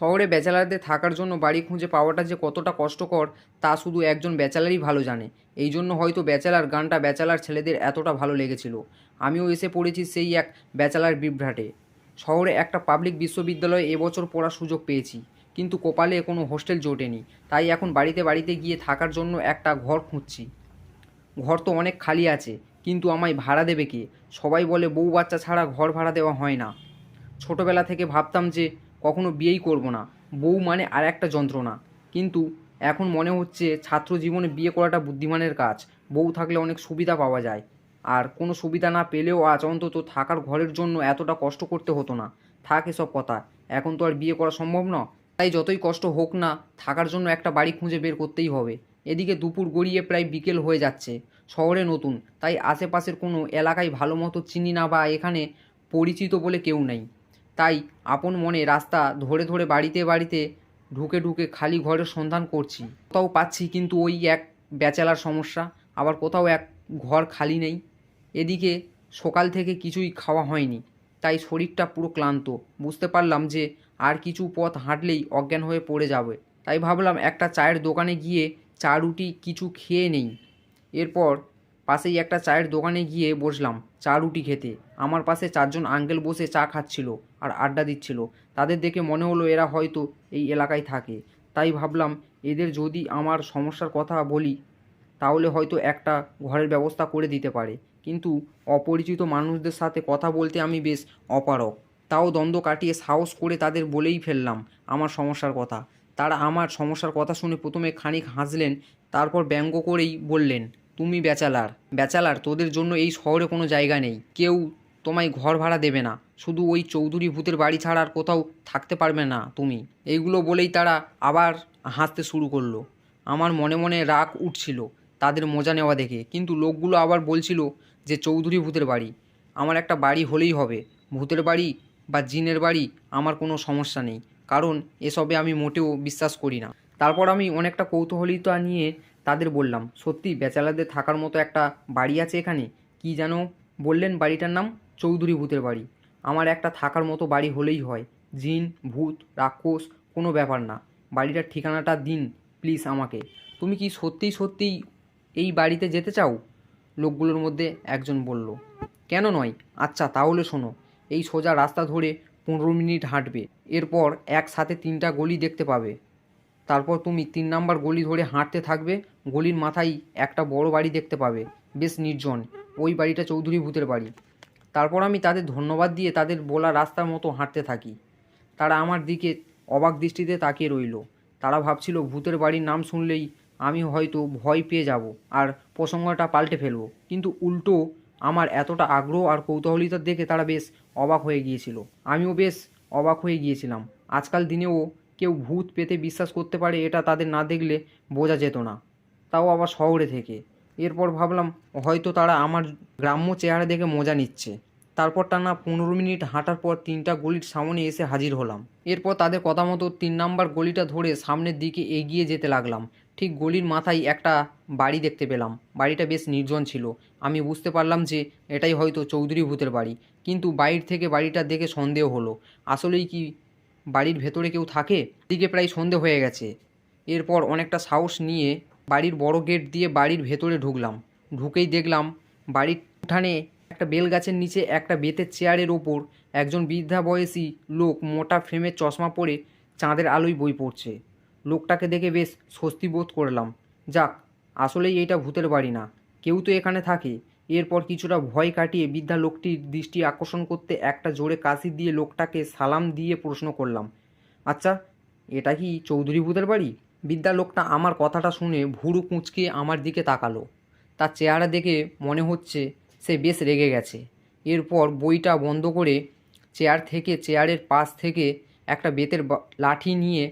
শহরে ব্যাচেলারদের থাকার জন্য বাড়ি খুঁজে পাওয়াটা যে কতটা কষ্টকর তা শুধু একজন ব্যাচেলারই ভালো জানে। এই জন্য হয়তো ব্যাচেলার গানটা ব্যাচেলার ছেলেদের এতটা ভালো লেগেছিল। আমিও এসে পড়েছি সেই এক ব্যাচেলার বিভ্রাটে। শহরে একটা পাবলিক বিশ্ববিদ্যালয়ে এবছর পড়ার সুযোগ পেয়েছি, কিন্তু কপালে কোনো হোস্টেল জোটেনি। তাই এখন বাড়িতে বাড়িতে গিয়ে থাকার জন্য একটা ঘর খুঁজছি। ঘর তো অনেক খালি আছে, কিন্তু আমায় ভাড়া দেবে কে? সবাই বলে বউ বাচ্চা ছাড়া ঘর ভাড়া দেওয়া হয় না। ছোটবেলা থেকে ভাবতাম যে কখনো বিয়েই করব না, বউ মানে আর একটা যন্ত্রণা। কিন্তু এখন মনে হচ্ছে ছাত্র জীবনে বিয়ে করাটা বুদ্ধিমানের কাজ। বউ থাকলে অনেক সুবিধা পাওয়া যায়, আর কোনো সুবিধা না পেলেও আজ অন্তত থাকার ঘরের জন্য এতটা কষ্ট করতে হতো না। থাক এসব কথা, এখন তো আর বিয়ে করা সম্ভব না। তাই যতই কষ্ট হোক না, থাকার জন্য একটা বাড়ি খুঁজে বের করতেই হবে। এদিকে দুপুর গড়িয়ে প্রায় বিকেল হয়ে যাচ্ছে। শহরে নতুন, তাই আশেপাশের কোনো এলাকায় ভালো মতো চিনি না বা এখানে পরিচিত বলে কেউ নেই। তাই আপন মনে রাস্তা ধরে ধরে বাড়িতে বাড়িতে ঢুকে ঢুকে খালি ঘরের সন্ধান করছি। কোথাও পাচ্ছি, কিন্তু ওই এক ব্যাচেলার সমস্যা। আবার কোথাও এক ঘর খালি নেই। এদিকে সকাল থেকে কিছুই খাওয়া হয়নি, তাই শরীরটা পুরো ক্লান্ত। বুঝতে পারলাম যে আর কিছু পথ হাঁটলেই অজ্ঞান হয়ে পড়ে যাবে। তাই ভাবলাম একটা চায়ের দোকানে গিয়ে চা রুটি কিছু খেয়ে নেই। এরপর পাশেই একটা চায়ের দোকানে গিয়ে বসলাম চা রুটি খেতে। আমার পাশে চারজন আঙ্কেল বসে চা খাচ্ছিল আর আড্ডা দিচ্ছিল। তাদের দেখে মনে হলো এরা হয়তো এই এলাকায় থাকে। তাই ভাবলাম এদের যদি আমার সমস্যার কথা বলি, তাহলে হয়তো একটা ঘরের ব্যবস্থা করে দিতে পারে। কিন্তু অপরিচিত মানুষদের সাথে কথা বলতে আমি বেশ অপারগ। তাও দ্বন্দ্ব কাটিয়ে সাহস করে তাদের বলেই ফেললাম আমার সমস্যার কথা। তারা আমার সমস্যার কথা শুনে প্রথমে খানিক হাসলেন, তারপর ব্যঙ্গ করেই বললেন, তুমি ব্যাচেলার? ব্যাচেলার? তোদের জন্য এই শহরে কোনো জায়গা নেই। কেউ তোমায় ঘর ভাড়া দেবে না। শুধু ওই চৌধুরী ভূতের বাড়ি ছাড়া আর কোথাও থাকতে পারবে না তুমি। এইগুলো বলেই তারা আবার হাসতে শুরু করলো। আমার মনে মনে রাগ উঠছিল তাদের মজা নেওয়া দেখে, কিন্তু লোকগুলো আবার বলছিল যে চৌধুরী ভূতের বাড়ি। আমার একটা বাড়ি হলেই হবে। ভূতের বাড়ি বা জিনের বাড়ি আমার কোনো সমস্যা নেই, কারণ এসবে আমি মোটেও বিশ্বাস করি না। তারপর আমি অনেকটা কৌতূহলিতা নিয়ে তাদের বললাম, সত্যি ব্যাচেলারদের থাকার মতো একটা বাড়ি আছে এখানে? কি যেন বললেন বাড়িটার নাম? চৌধুরী ভূতের বাড়ি। আমার একটা থাকার মতো বাড়ি হলেই হয়। জিন ভূত রাক্ষস কোনো ব্যাপার না, বাড়িটার ঠিকানাটা দিন প্লিজ আমাকে। তুমি কি সত্যিই সত্যিই এই বাড়িতে যেতে চাও? লোকগুলোর মধ্যে একজন বলল। কেন নয়? আচ্ছা তাহলে শোনো, এই সোজা রাস্তা ধরে 15 মিনিট হাঁটবে। এরপর একসাথে 3টা গলি দেখতে পাবে। তারপর তুমি 3 নাম্বার গলি ধরে হাঁটতে থাকবে। গলির মাথায় একটা বড় বাড়ি দেখতে পাবে, বেশ নির্জন। ওই বাড়িটা চৌধুরী ভূতের বাড়ি। তারপর আমি তাদের ধন্যবাদ দিয়ে তাদের বলা রাস্তার মতো হাঁটতে থাকি। তারা আমার দিকে অবাক দৃষ্টিতে তাকিয়ে রইল। তারা ভাবছিল ভূতের বাড়ির নাম শুনলেই আমি হয়তো ভয় পেয়ে যাব আর প্রসঙ্গটা পাল্টে ফেলবো, কিন্তু উল্টো আমার এতটা আগ্রহ আর কৌতূহলিতা দেখে তারা বেশ অবাক হয়ে গিয়েছিল। আমিও বেশ অবাক হয়ে গিয়েছিলাম। আজকাল দিনেও কেউ ভূত পেতে বিশ্বাস করতে পারে, এটা তাদের না দেখলে বোঝা যেত না, তাও আবার শহরে থেকে। এরপর ভাবলাম হয়তো তারা আমার গ্রাম্য চেহারা দেখে মজা নিচ্ছে। তারপর টানা 15 মিনিট হাঁটার পর 3টা গলির সামনে এসে হাজির হলাম। এরপর তাদের কথা মতো 3 নাম্বার গলিটা ধরে সামনের দিকে এগিয়ে যেতে লাগলাম। ঠিক গলির মাথায় একটা বাড়ি দেখতে পেলাম। বাড়িটা বেশ নির্জন ছিল। আমি বুঝতে পারলাম যে এটাই হয়তো চৌধুরী ভূতের বাড়ি, কিন্তু বাইরে থেকে বাড়িটা দেখে সন্দেহ হলো। আসলেই কি বাড়ির ভেতরে কেউ থাকে? দিকে প্রায় সন্ধে হয়ে গেছে। এরপর অনেকটা সাহস নিয়ে বাড়ির বড় গেট দিয়ে বাড়ির ভেতরে ঢুকলাম। ঢুকেই দেখলাম বাড়ির উঠানে একটা বেল গাছের নিচে একটা বেতের চেয়ারের ওপর একজন বৃদ্ধা বয়সী লোক মোটা ফ্রেমের চশমা পরে চাঁদের আলোয় বই পড়ছে। লোকটাকে দেখে বেশ স্বস্তি বোধ করলাম। যাক, আসলেই এইটা ভূতের বাড়ি না, কেউ তো এখানে থাকে। এরপর কিছুটা ভয় কাটিয়ে বৃদ্ধা লোকটির দৃষ্টি আকর্ষণ করতে একটা জোরে কাশি দিয়ে লোকটাকে সালাম দিয়ে প্রশ্ন করলাম, আচ্ছা এটা কি চৌধুরী ভূতের বাড়ি? বৃদ্ধা লোকটা আমার কথাটা শুনে ভুরু কুঁচকে আমার দিকে তাকালো। তার চেহারা দেখে মনে হচ্ছে সে বেশ রেগে গেছে। এরপর বইটা বন্ধ করে চেয়ারের পাশ থেকে একটা বেতের লাঠি নিয়ে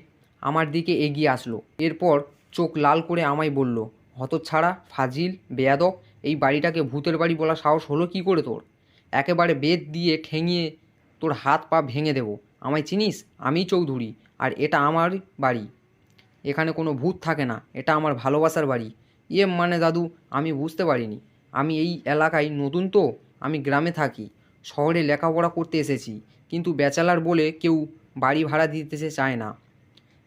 আমার দিকে এগিয়ে আসলো। এরপর চোখ লাল করে আমায় বলল, হতচ্ছাড়া, ফাজিল, বেয়াদব, এই বাড়িটাকে ভূতের বাড়ি বলা সাহস হলো কি করে তোর? একেবারে বেত দিয়ে ঠেঙিয়ে তোর হাত পা ভেঙে দেবো। আমায় চিনিস? আমিই চৌধুরী, আর এটা আমার বাড়ি। এখানে কোনো ভূত থাকে না, এটা আমার ভালোবাসার বাড়ি। ইয়ে মানে দাদু, আমি বুঝতে পারিনি। আমি এই এলাকায় নতুন তো, আমি গ্রামে থাকি। শহরে লেখাপড়া করতে এসেছি, কিন্তু ব্যাচেলার বলে কেউ বাড়ি ভাড়া দিতে চায় না।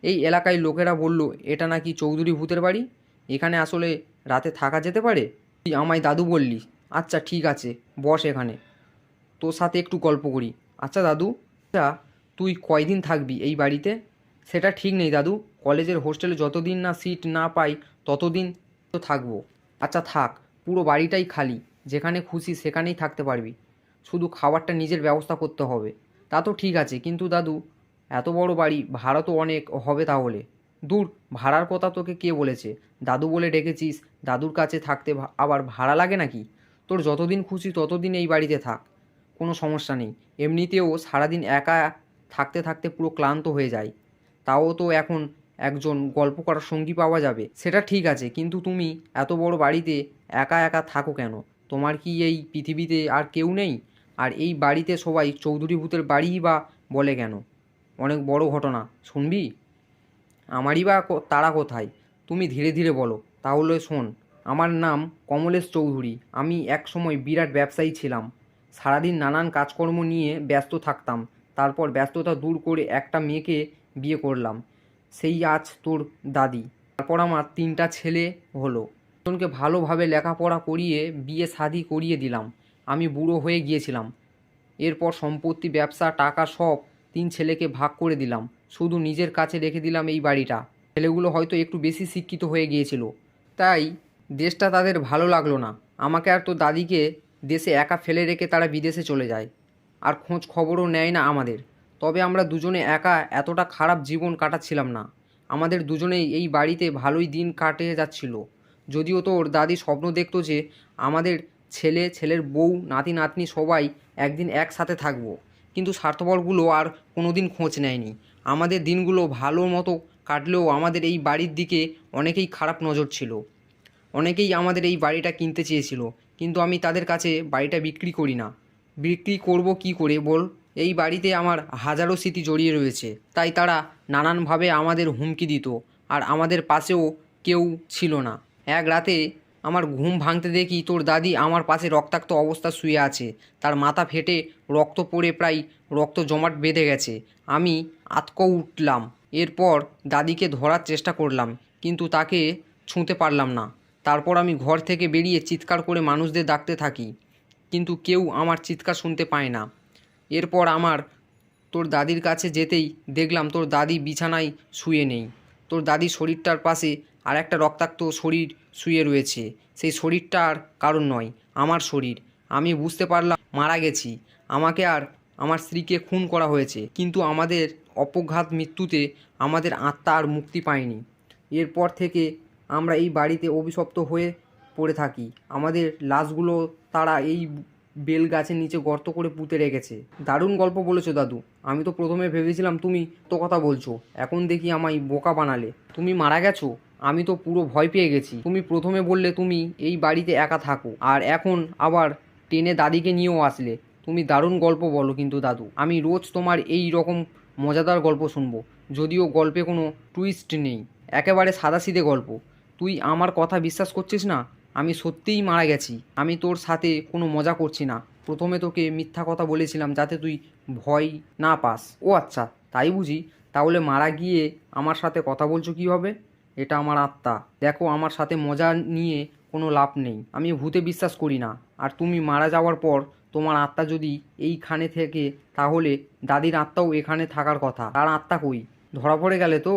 এই এলাকায় লোকেরা বলল এটা নাকি চৌধুরী ভূতের বাড়ি, এখানে আসলে রাতে থাকা যেতে পারে। তুই আমায় দাদু বললি, আচ্ছা ঠিক আছে বস এখানে, তোর সাথে একটু গল্প করি। আচ্ছা দাদু, আচ্ছা তুই কয়দিন থাকবি এই বাড়িতে? সেটা ঠিক নেই দাদু, কলেজের হোস্টেলে যতদিন না সিট না পাই ততদিন তো থাকবো। আচ্ছা থাক, পুরো বাড়িটাই খালি, যেখানে খুশি সেখানেই থাকতে পারবি, শুধু খাবারটা নিজের ব্যবস্থা করতে হবে। তা তো ঠিক আছে, কিন্তু দাদু এত বড় বাড়ি, ভাড়া তো অনেক হবে তাহলে। দূর, ভাড়ার কথা তোকে কে বলেছে? দাদু বলে ডেকেছিস, দাদুর কাছে থাকতে আবার ভাড়া লাগে নাকি? তোর যতদিন খুশি ততদিন এই বাড়িতে থাক, কোনো সমস্যা নেই। এমনিতেও সারাদিন একা থাকতে থাকতে পুরো ক্লান্ত হয়ে যায়, তাও তো এখন একজন গল্প করার সঙ্গী পাওয়া যাবে। সেটা ঠিক আছে, কিন্তু তুমি এত বড় বাড়িতে একা একা থাকো কেন? তোমার কি এই পৃথিবীতে আর কেউ নেই? আর এই বাড়িতে সবাই চৌধুরী ভূতের বাড়িই বা বলে কেন? অনেক বড় ঘটনা, শুনবি? আমারই বা তারা কোথায়? তুমি ধীরে ধীরে বলো, তাহলে শোন। আমার নাম কমলেশ চৌধুরী। আমি এক সময় বিরাট ব্যবসায়ী ছিলাম, সারাদিন নানান কাজকর্ম নিয়ে ব্যস্ত থাকতাম। তারপর ব্যস্ততা দূর করে একটা মেয়েকে বিয়ে করলাম, সেই আজ তোর দাদি। তারপর আমার 3টা ছেলে হলো, দুজনকে ভালোভাবে লেখাপড়া করিয়ে বিয়ে শাদি করিয়ে দিলাম। আমি বুড়ো হয়ে গিয়েছিলাম। এরপর সম্পত্তি, ব্যবসা, টাকা সব 3 ছেলেকে ভাগ করে দিলাম, শুধু নিজের কাছে রেখে দিলাম এই বাড়িটা। ছেলেগুলো হয়তো একটু বেশি শিক্ষিত হয়ে গিয়েছিল, তাই দেশটা তাদের ভালো লাগলো না। আমাকে আর তোর দাদিকে দেশে একা ফেলে রেখে তারা বিদেশে চলে যায়, আর খোঁজ খবরও নেয় না আমাদের। তবে আমরা দুজনে একা এতটা খারাপ জীবন কাটাচ্ছিলাম না, আমাদের দুজনেই এই বাড়িতে ভালোই দিন কাটে যাচ্ছিল। যদিও তোর দাদি স্বপ্ন দেখতো যে আমাদের ছেলে, ছেলের বউ, নাতি নাতনি সবাই একদিন একসাথে থাকবো, কিন্তু স্বার্থপরগুলো আর কোনো দিন খোঁজ নেয়নি। আমাদের দিনগুলো ভালো মতো কাটলেও আমাদের এই বাড়ির দিকে অনেকেই খারাপ নজর ছিল। অনেকেই আমাদের এই বাড়িটা কিনতে চেয়েছিল, কিন্তু আমি তাদের কাছে বাড়িটা বিক্রি করি না। বিক্রি করব কি করে বল? এই বাড়িতে আমার হাজারো স্মৃতি জড়িয়ে রয়েছে, তাই তারা নানানভাবে আমাদের হুমকি দিত, আর আমাদের পাশেও কেউ ছিল না। এক রাতে আমার ঘুম ভাঙতে দেখি তোর দাদি আমার পাশে রক্তাক্ত অবস্থা শুয়ে আছে, তার মাথা ফেটে রক্ত পড়ে প্রায় রক্ত জমাট বেঁধে গেছে। আমি আতকে উঠলাম। এরপর দাদিকে ধরার চেষ্টা করলাম, কিন্তু তাকে ছুঁতে পারলাম না। তারপর আমি ঘর থেকে বেরিয়ে চিৎকার করে মানুষদের ডাকতে থাকি, কিন্তু কেউ আমার চিৎকার শুনতে পায় না। এরপর আমার তোর দাদির কাছে যেতেই দেখলাম তোর দাদি বিছানায় শুয়ে নেই। তোর দাদির শরীরটার পাশে আর একটা রক্তাক্ত শরীর শুয়ে রয়েছে। সেই শরীরটার কারণ নয়, আমার শরীর। আমি বুঝতে পারলাম মারা গেছি, আমাকে আর আমার স্ত্রীকে খুন করা হয়েছে, কিন্তু আমাদের অপঘাত মৃত্যুতে আমাদের আত্মা আর মুক্তি পায়নি। এরপর থেকে আমরা এই বাড়িতে অভিশপ্ত হয়ে পড়ে থাকি। আমাদের লাশগুলো তারা এই বেল গাছের নিচে গর্ত করে পুঁতে রেখেছে। দারুণ গল্প বলেছো দাদু। আমি তো প্রথমে ভেবেছিলাম তুমি তো কথা বলছো, এখন দেখি আমায় বোকা বানালে। তুমি মারা গেছো? আমি তো পুরো ভয় পেয়ে গেছি। তুমি প্রথমে বললে তুমি এই বাড়িতে একা থাকো, আর এখন আবার টেনে দাদিকে নিয়েও আসলে। তুমি দারুণ গল্প বলো কিন্তু দাদু, আমি রোজ তোমার এই রকম মজাদার গল্প শুনবো। যদিও গল্পে কোনো টুইস্ট নেই, একেবারে সাদাসিধে গল্প। তুই আমার কথা বিশ্বাস করছিস না? আমি সত্যিই মারা গেছি। আমি তোর সাথে কোনো মজা করছি না। প্রথমে তোকে মিথ্যা কথা বলেছিলাম যাতে তুই ভয় না পাস। ও আচ্ছা, তাই বুঝি? তাহলে মারা গিয়ে আমার সাথে কথা বলছো কীভাবে? এটা আমার আত্মা। দেখো, আমার সাথে মজা নিয়ে কোনো লাভ নেই। আমি ভূতে বিশ্বাস করি না। আর তুমি মারা যাওয়ার পর তোমার আত্মা যদি এইখানে থেকে, তাহলে দাদির আত্মাও এখানে থাকার কথা। তার আত্মা কই? ধরা পড়ে গেলে তো?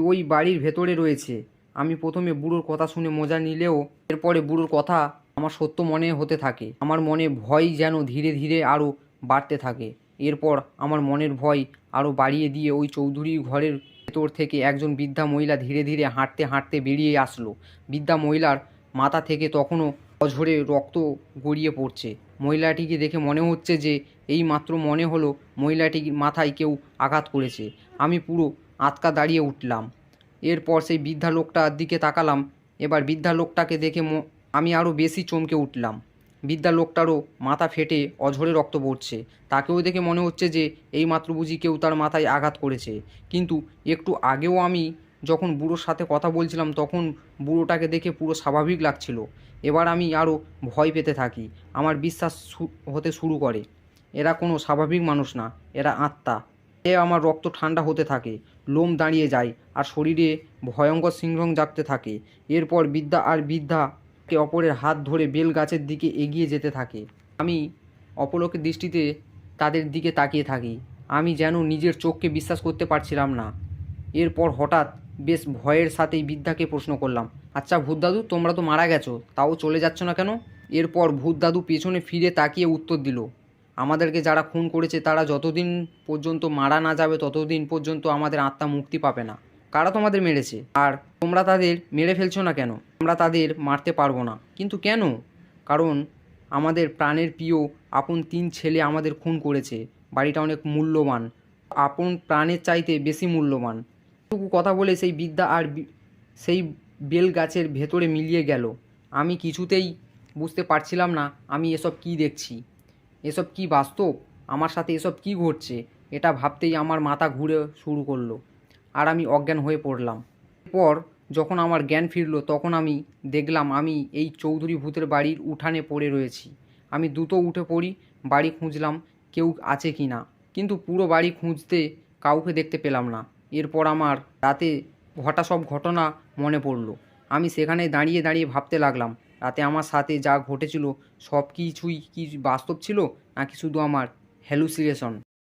ওই বাড়ির ভেতরে রয়েছে। আমি প্রথমে বুড়োর কথা শুনে মজা নিলেও এরপরে বুড়োর কথা আমার সত্য মনে হতে থাকে। আমার মনে ভয় যেন ধীরে ধীরে আরও বাড়তে থাকে। এরপর আমার মনের ভয় আরও বাড়িয়ে দিয়ে ওই চৌধুরীর ঘরের ভেতর থেকে একজন বৃদ্ধা মহিলা ধীরে ধীরে হাঁটতে হাঁটতে বেরিয়ে আসলো। বৃদ্ধা মহিলার মাথা থেকে তখনও অঝরে রক্ত গড়িয়ে পড়ছে। মহিলাটিকে দেখে মনে হচ্ছে যে এই মাত্র মনে হলো মহিলাটির মাথায় কেউ আঘাত করেছে। আমি পুরো আঁতকা দাঁড়িয়ে উঠলাম। এরপর সেই বৃদ্ধা লোকটার দিকে তাকালাম। এবার বৃদ্ধা লোকটাকে দেখে আমি আরও বেশি চমকে উঠলাম। বৃদ্ধা লোকটারও মাথা ফেটে অঝরে রক্ত পড়ছে। তাকেও দেখে মনে হচ্ছে যে এইমাত্র বুঝি কেউ তার মাথায় আঘাত করেছে। কিন্তু একটু আগেও আমি যখন বুড়োর সাথে কথা বলছিলাম তখন বুড়োটাকে দেখে পুরো স্বাভাবিক লাগছিল। এবার আমি আরও ভয় পেতে থাকি। আমার বিশ্বাস হতে শুরু করে এরা কোনো স্বাভাবিক মানুষ না, এরা আত্মা। আমার রক্ত ঠান্ডা হতে থাকে, লোম দাঁড়িয়ে যায় আর শরীরে ভয়ঙ্কর শিহরণ জাগতে থাকে। এরপর বিদ্যা আর বৃদ্ধা একে অপরের হাত ধরে বেল গাছের দিকে এগিয়ে যেতে থাকে। আমি অপলকের দৃষ্টিতে তাদের দিকে তাকিয়ে থাকি। আমি যেন নিজের চোখকে বিশ্বাস করতে পারছিলাম না। এরপর হঠাৎ বেশ ভয়ের সাথেই বৃদ্ধাকে প্রশ্ন করলাম, আচ্ছা ভূত দাদু, তোমরা তো মারা গেছো, তাও চলে যাচ্ছ না কেন? এরপর ভূত দাদু পেছনে ফিরে তাকিয়ে উত্তর দিল, আমাদেরকে যারা খুন করেছে তারা যতদিন পর্যন্ত মারা না যাবে ততদিন পর্যন্ত আমাদের আত্মা মুক্তি পাবে না। কারা তোমাদের মেরেছে আর তোমরা তাদের মেরে ফেলছো না কেন? আমরা তাদের মারতে পারবো না। কিন্তু কেন? কারণ আমাদের প্রাণের প্রিয় আপন 3 ছেলে আমাদের খুন করেছে। বাড়িটা অনেক মূল্যবান, আপন প্রাণের চাইতে বেশি মূল্যবান। টুকু কথা বলে সেই বিদ্যা আর সেই বেল গাছের ভেতরে মিলিয়ে গেল। আমি কিছুতেই বুঝতে পারছিলাম না আমি এসব কি দেখছি, এসব কি বাস্তব, আমার সাথে এসব কি ঘটছে। এটা ভাবতেই আমার মাথা ঘুরে শুরু করলো আর আমি অজ্ঞান হয়ে পড়লাম। এরপর যখন আমার জ্ঞান ফিরল তখন আমি দেখলাম আমি এই চৌধুরী ভূতের বাড়ির উঠানে পড়ে রয়েছি। আমি দ্রুত উঠে পড়ি, বাড়ি খুঁজলাম কেউ আছে কি না, কিন্তু পুরো বাড়ি খুঁজতে কাউকে দেখতে পেলাম না। এরপর আমার রাতে ঘটা সব ঘটনা মনে পড়লো। আমি সেখানে দাঁড়িয়ে দাঁড়িয়ে ভাবতে লাগলাম রাতে আমার সাথে যা ঘটেছিল সব কিছুই কি বাস্তব ছিল নাকি শুধু আমার হ্যালুসিনেশন।